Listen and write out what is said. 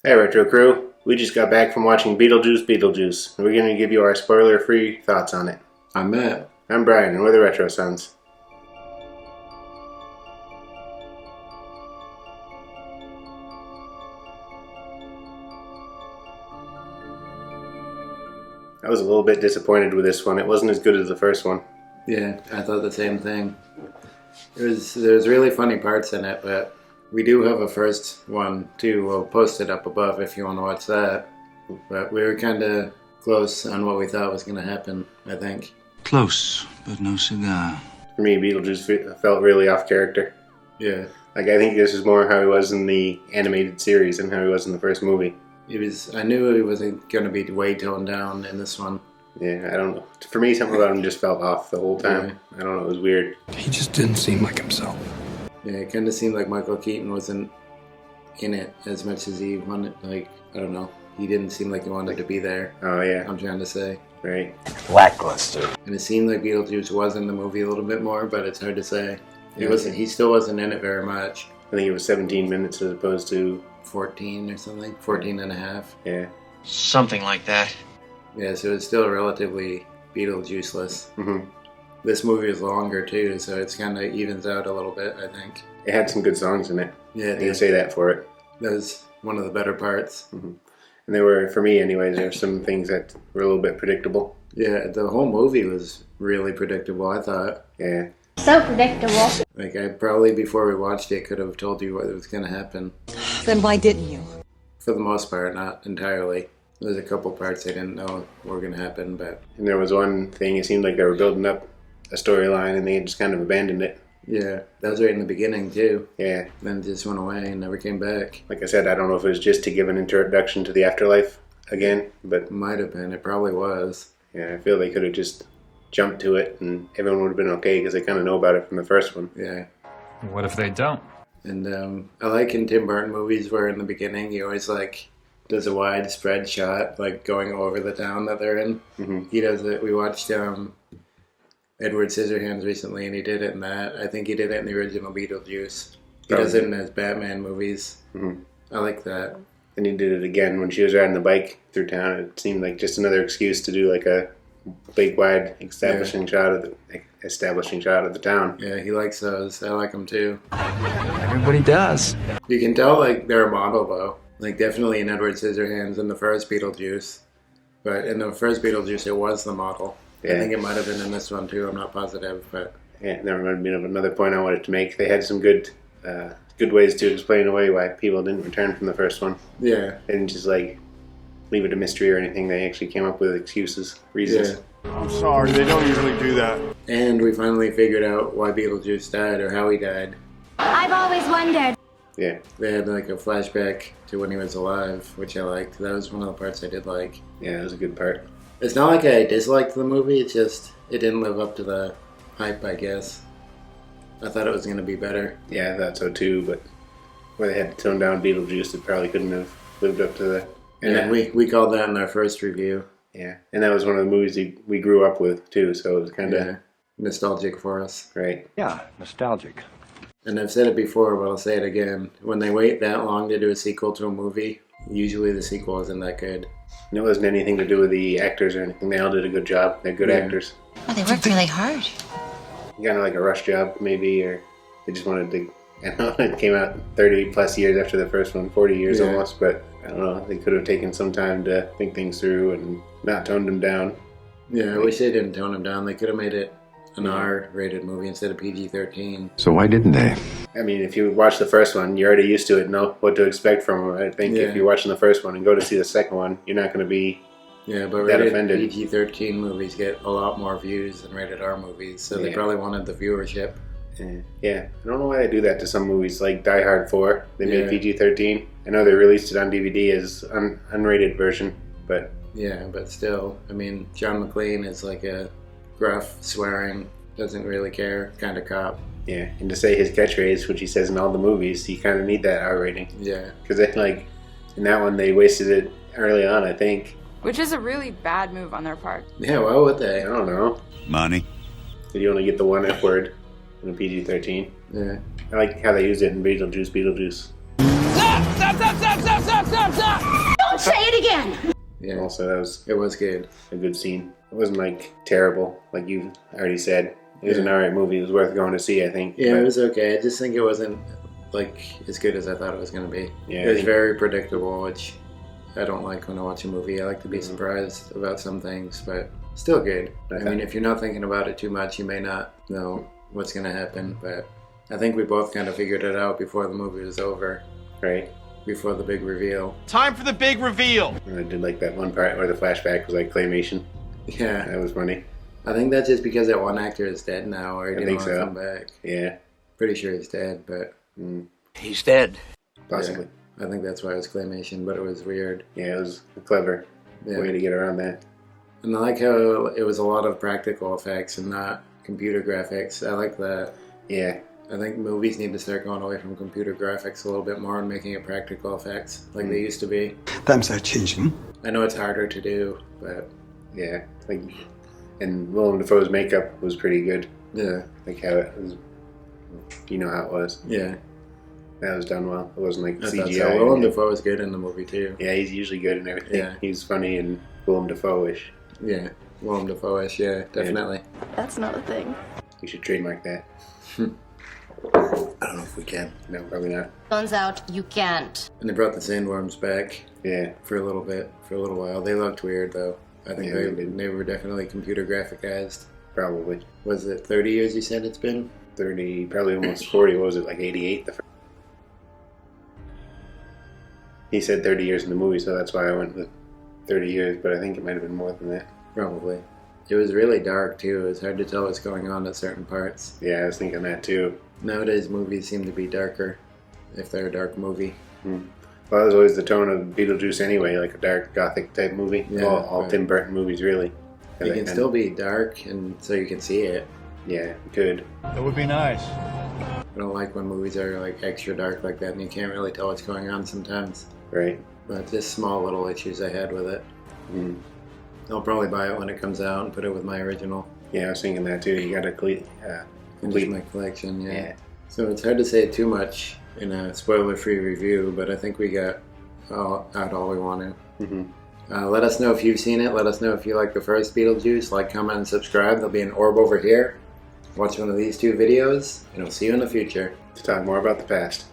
Hey Retro Crew, we just got back from watching Beetlejuice Beetlejuice, and we're going to give you our spoiler-free thoughts on it. I'm Matt. I'm Brian, and we're the Retro Sons. I was a little bit disappointed with this one. It wasn't as good as the first one. Yeah, I thought the same thing. There's really funny parts in it, but we do have a first one too. We'll post it up above if you want to watch that. But we were kind of close on what we thought was going to happen, I think. Close, but no cigar. For me, Beetlejuice felt really off character. Yeah. I think this is more how he was in the animated series than how he was in the first movie. I knew he wasn't going to be way toned down in this one. Yeah, I don't know. For me, something about him just felt off the whole time. Yeah. I don't know, it was weird. He just didn't seem like himself. Yeah, it kind of seemed like Michael Keaton wasn't in it as much as he wanted. I don't know. He didn't seem like he wanted to be there. Oh, yeah. I'm trying to say. Right. Lackluster. And it seemed like Beetlejuice was in the movie a little bit more, but it's hard to say. He still wasn't in it very much. I think it was 17 minutes as opposed to 14 or something. 14 and a half. Yeah. Something like that. Yeah, so it's still relatively Beetlejuiceless. Mm-hmm. This movie is longer too, so it's kind of evens out a little bit, I think. It had some good songs in it. Yeah, I can say that for it. That was one of the better parts. Mm-hmm. And there were, for me anyways, there were some things that were a little bit predictable. Yeah, the whole movie was really predictable, I thought. Yeah. So predictable. I probably, before we watched it, could have told you what was going to happen. Then why didn't you? For the most part, not entirely. There's a couple parts I didn't know were going to happen, but... And there was one thing, it seemed like they were building up a storyline and they just kind of abandoned it. Yeah, that was right in the beginning, too. Yeah. Then it just went away and never came back. Like I said, I don't know if it was just to give an introduction to the afterlife again, but... Might have been. It probably was. Yeah, I feel they could have just jumped to it and everyone would have been okay because they kind of know about it from the first one. Yeah. What if they don't? And I like in Tim Burton movies where in the beginning he always does a wide spread shot, going over the town that they're in. Mm-hmm. He does it. We watched Edward Scissorhands recently, and he did it in that. I think he did it in the original Beetlejuice. He does it in his Batman movies. Mm-hmm. I like that. And he did it again when she was riding the bike through town. It seemed like just another excuse to do a big, wide establishing shot of the town. Yeah, he likes those. I like them too. Everybody does. You can tell they're a model though. Definitely in Edward Scissorhands in the first Beetlejuice. But in the first Beetlejuice, it was the model. Yeah. I think it might have been in this one too. I'm not positive, but yeah, that reminded me of another point I wanted to make. They had some good ways to explain away why people didn't return from the first one. Yeah, they didn't just leave it a mystery or anything. They actually came up with excuses, reasons. Yeah. I'm sorry, they don't usually do that. And we finally figured out why Beetlejuice died or how he died. I've always wondered. Yeah. They had a flashback to when he was alive, which I liked. That was one of the parts I did like. Yeah, it was a good part. It's not like I disliked the movie, it's just it didn't live up to the hype, I guess. I thought it was going to be better. Yeah, I thought so too, but where they had to tone down Beetlejuice, it probably couldn't have lived up to the... And we called that in our first review. Yeah, and that was one of the movies we grew up with too, so it was kind of... nostalgic for us. Right. Yeah, nostalgic. And I've said it before, but I'll say it again. When they wait that long to do a sequel to a movie, usually the sequel isn't that good. And it wasn't anything to do with the actors or anything. They all did a good job. They're good actors. Oh, they worked really hard. Kind of like a rush job, maybe, or they just wanted to... I don't know, it came out 30 plus years after the first one, 40 years almost, but I don't know. They could have taken some time to think things through and not toned them down. Yeah, I wish they didn't tone them down. They could have made it an R-rated movie instead of PG-13. So why didn't they? I mean, if you watch the first one, you're already used to it, know what to expect from them. I think if you're watching the first one and go to see the second one, you're not going to be but that rated offended. PG-13 movies get a lot more views than rated R movies, so they probably wanted the viewership. Yeah, I don't know why they do that to some movies, like Die Hard 4. They made PG-13. I know they released it on DVD as unrated version, but... Yeah, but still, I mean, John McClane is a gruff, swearing, doesn't really care kind of cop. Yeah, and to say his catchphrase, which he says in all the movies, you kind of need that R rating. Yeah. Because in that one, they wasted it early on, I think. Which is a really bad move on their part. Yeah, why would they? I don't know. Money. Did you only get the one F word in a PG-13? Yeah. I like how they used it in Beetlejuice Beetlejuice. Stop! Stop! Stop! Stop! Stop! Stop! Stop! Stop! Also, that was It was good. a good scene. It wasn't like terrible, like you already said. It was an alright movie. It was worth going to see, I think. Yeah, But it was okay. I just think it wasn't like as good as I thought it was going to be. Yeah, it was I think- very predictable, which I don't like when I watch a movie. I like to be surprised about some things, but still good. I mean, if you're not thinking about it too much, you may not know what's going to happen, but I think we both kind of figured it out before the movie was over, right. before the big reveal. Time for the big reveal. And I did like that one part where the flashback was like claymation. Yeah, That was funny. I think that's just because that one actor is dead now, or he I didn't think want to so. come back. Yeah, Pretty sure he's dead, but He's dead. possibly. I think that's why it was claymation, but it was weird. Yeah, it was a clever Yeah. way to get around that. And I like how it was a lot of practical effects and not computer graphics. I like that. Yeah, I think movies need to start going away from computer graphics a little bit more and making it practical effects like they used to be. Times are changing. I know it's harder to do, but yeah. Like, and Willem Dafoe's makeup was pretty good. yeah, Like how it was, you know how it was. yeah. That was done well. It wasn't like I thought CGI. so. Willem Dafoe was good in the movie too. Yeah, he's usually good in everything. Yeah. He's funny and Willem Dafoe-ish. Yeah, Willem Dafoe-ish, yeah, definitely. That's not a thing. We should trademark that. I don't know if we can. No, probably not. Turns out you can't. And they brought the sandworms back Yeah, for a little while. They looked weird though. I think Yeah, they did. they were definitely computer graphicized. probably. Was it 30 years you said it's been? 30, probably almost 40. What was it, like 88? He said 30 years in the movie, so that's why I went with 30 years, but I think it might have been more than that. Probably. It was really dark too. It was hard to tell what's going on at certain parts. Yeah, I was thinking that too. Nowadays movies seem to be darker if they're a dark movie. Well, that was always the tone of Beetlejuice anyway, like a dark gothic type movie. Yeah, all right. Tim Burton movies, really. It can still be dark and so you can see it. Yeah, good. That would be nice. I don't like when movies are like extra dark like that and you can't really tell what's going on sometimes. Right. But just small little issues I had with it. Mm. I'll probably buy it when it comes out and put it with my original. Yeah, I was thinking that too. You got to Finish complete. my collection, yeah. Yeah. So it's hard to say too much in a spoiler-free review, but I think we got out all we want to. Mm-hmm. Let us know if you've seen it. Let us know if you like the first Beetlejuice. Like, comment, and subscribe. There'll be an orb over here. Watch one of these two videos, and we'll see you in the future. To talk more about the past.